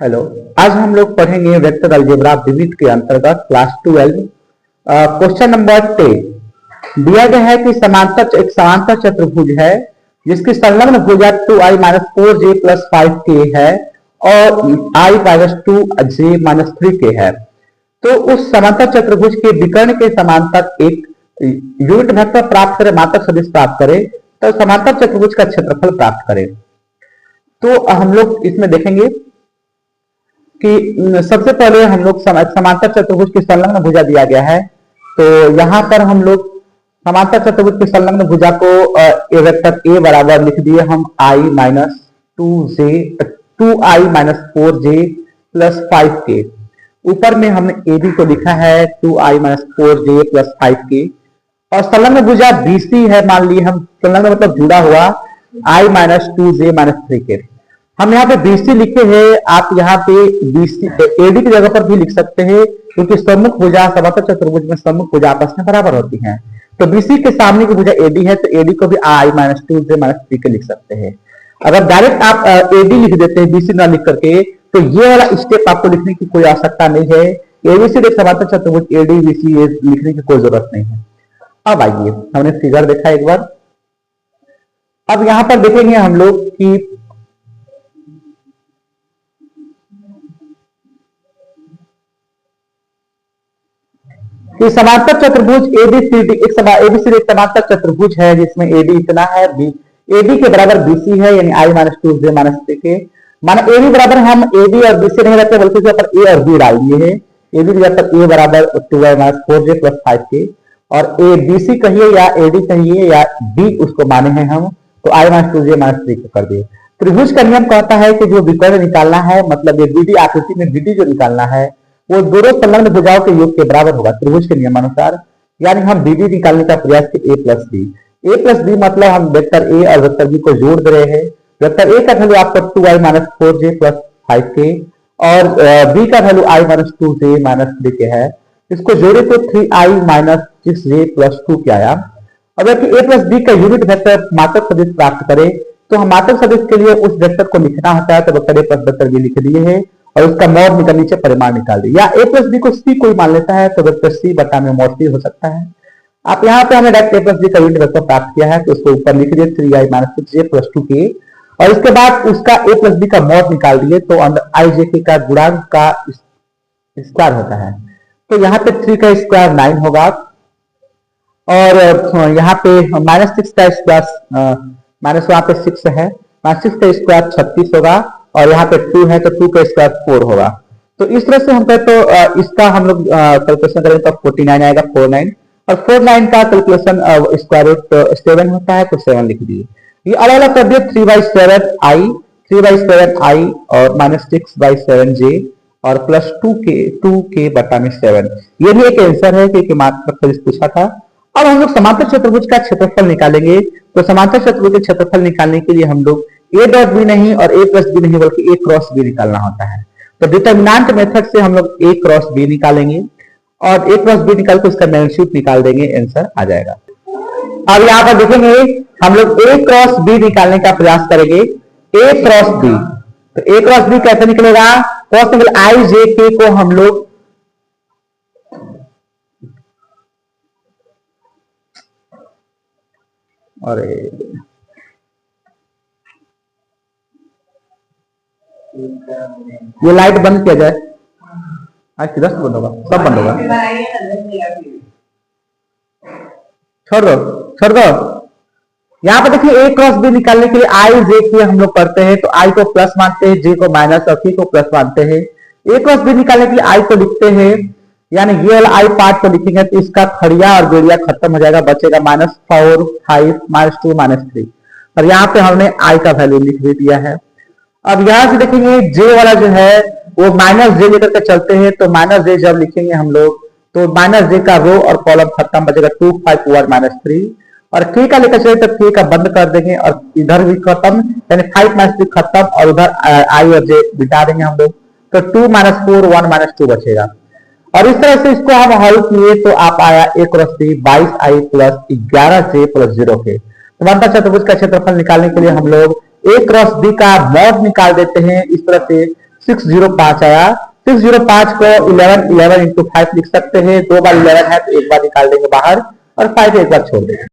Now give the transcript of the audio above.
Hello. आज हम लोग पढ़ेंगे वेक्टर अलजेब्रा विविध के अंतर्गत क्लास 12 क्वेश्चन नंबर 10 दिया गया है कि एक समांतर चतुर्भुज है जिसकी संलग्न भुजा 2i minus 4j plus 5k है और i minus 2j minus 3k है। तो उस समांतर चतुर्भुज के विकर्ण के समांतर एक यूनिट वेक्टर प्राप्त करें, मात्रक सदिश प्राप्त करें, तो समांतर चतुर्भुज का क्षेत्रफल प्राप्त करें। तो हम लोग इसमें देखेंगे कि सबसे पहले हम लोग समांतर चतुर्भुज की संलग्न भुजा दिया गया है। तो यहाँ पर हम लोग समांतर चतुर्भुज की संलग्न भुजा को ए वेक्टर ए बराबर लिख दिए हम i minus 2i minus 4j plus 5k। ऊपर में हमने ए बी को लिखा है 2i minus 4j plus 5k और संलग्न भुजा BC है। मान लिए हम संलग्न मतलब जुड़ा हुआ i minus 2j minus 3k। हम यहाँ पे BC लिखे हैं, आप यहाँ पे BC AD की जगह पर भी लिख सकते हैं क्योंकि सम्मुख भुजा समांतर चतुर्भुज में सम्मुख भुजा आपस में बराबर होती हैं। तो BC के सामने की भुजा AD है तो AD को भी i minus 2j minus 3k लिख सकते हैं। अगर डायरेक्ट आप AD लिख देते हैं BC ना लिख करके तो ये वाला स्टेप आपको लिखने की कोई आवश्यकता नहीं है। ABC एक समांतर चतुर्भुज AD BC लिखने की कोई जरूरत नहीं है। अब आइए हमने फिगर देखा एक बार। अब यहाँ पर देखेंगे हम लोग कि समांतर चतुर्भुज ABCD एक समांतर चतुर्भुज है जिसमें AD इतना है, AD के बराबर BC है यानी i minus 2j minus 3k। माना AB बराबर हम AD और BC नहीं रखते बल्कि उसके ऊपर A और B डाल दिए हैं। AB की जगह पर A बराबर 2i minus 4j plus 5k और ABC कहिए या AD कहिए या B उसको माने हैं हम तो i minus 2j minus 3k कर दिए। त्रिभुज का नियम कहता है कि जो विकर्ण निकालना है, मतलब ये BD आकृति में BD जो निकालना है वो दोनों संलग्न भुजाओं के योग के बराबर होगा त्रिभुज के नियमानुसार। यानी हम BD निकालने का प्रयास किए A प्लस बी मतलब हम वेक्टर A और वेक्टर B को जोड़ दे रहे हैं। वेक्टर A का वैल्यू आपका 2i minus 4j plus 5k और B का value i minus 2j minus 3k है। इसको जोड़े तो 3i minus 6j plus 2k आया। अगर A प्लस B का यूनिट वेक्टर मात्रक सदिश प्राप्त करें तो हम मात्रक सदिश के लिए उस वेक्टर को लिखना होता है। तो vector A plus vector B लिख दिए है और उसका मॉड निकल नीचे परिमाण निकाल दिया। या A प्लस बी को C कोई मान लेता है तो वेक्टर C बटा में मॉड C हो सकता है। आप यहाँ पे हमने डायरेक्ट A प्लस बी का यूनिट वेक्टर प्राप्त किया है तो उसको ऊपर लिख दिए 3i minus 6j plus 2k और इसके बाद उसका A प्लस बी का मॉड निकाल दिए तो अंदर i j k का गुणांक का स्क्वायर होता है। तो यहाँ पे 3 का स्क्वायर 9 होगा और यहाँ पे माइनस 6 का स्क्वायर माइनस वहां पे 6 है, माइनस 6 का स्क्वायर 36 होगा और यहाँ पे 2 है तो 2 का स्क्वायर 4 होगा। तो इस तरह से हम कहते तो इसका हम लोग कैलकुलेशन करें तो 49 आएगा 49 और 49 का कैलकुलेशन स्क्वायर रूट 7 होता है तो 7 लिख दिए। ये अलग अलग कर दिए 3/7i और माइनस 6/7j और प्लस 2k बटा में 7। ये भी एक आंसर है कि मात्रक सदिश पूछा था। अब हम लोग समांतर चतुर्भुज का क्षेत्रफल निकालेंगे। तो समांतर चतुर्भुज के क्षेत्रफल निकालने के लिए हम लोग A डॉट बी नहीं और A प्लस बी नहीं बल्कि A क्रॉस बी निकालना होता है। तो डिटरमिनेंट मेथड से हम लोग A क्रॉस बी निकालेंगे और A क्रॉस बी निकाल के उसका मैग्नीट्यूड निकाल देंगे, आंसर आ जाएगा। अब यहाँ पर देखेंगे हम लोग A क्रॉस बी निकालने का प्रयास करेंगे। A क्रॉस बी तो A क्रॉस बी कैसे निकलेगा? First single i j k को हम लोग ये लाइट बंद किया जाए। आज किधर से बंद होगा? सब बंद होगा। छोड़ दो। यहाँ पर देखिए A क्रॉस बी निकालने के लिए i j k हम लोग करते हैं तो i को प्लस मानते हैं, j को माइनस और k को प्लस मानते हैं। A क्रॉस बी निकालने के लिए i को लिखते हैं यानी ये वाला i पार्ट को लिखेंगे तो इसका खड़िया और बेड़िया खत्म हो जाएगा, बचेगा -4 5 -2 -3 और यहाँ पे हमने i का वैल्यू लिख भी दिया है। अब यहां से देखेंगे J वाला जो है वो माइनस J लेकर के चलते हैं तो माइनस J जब लिखेंगे हम लोग तो माइनस J का रो और कॉलम खत्म, बचेगा 2 5 1 -3 और K का लेकर चले तो K का बंद कर देंगे और इधर भी खत्म यानी 5 -3 खत्म और उधर I और J बिठा देंगे हम लोग तो 2 -4 1 -2 बचेगा। और इस तरह से इसको हम हल किए तो आप आया A cross B 22i plus 11j plus 0k। समांतर चतुर्भुज का क्षेत्रफल निकालने के लिए हम लोग A क्रॉस B का मॉड निकाल देते हैं। इस तरह से 605 आया। 605 को 11 11 इंटू 5 लिख सकते हैं। 2 बार 11 है तो एक बार निकाल देंगे बाहर और 5 एक बार छोड़ देंगे।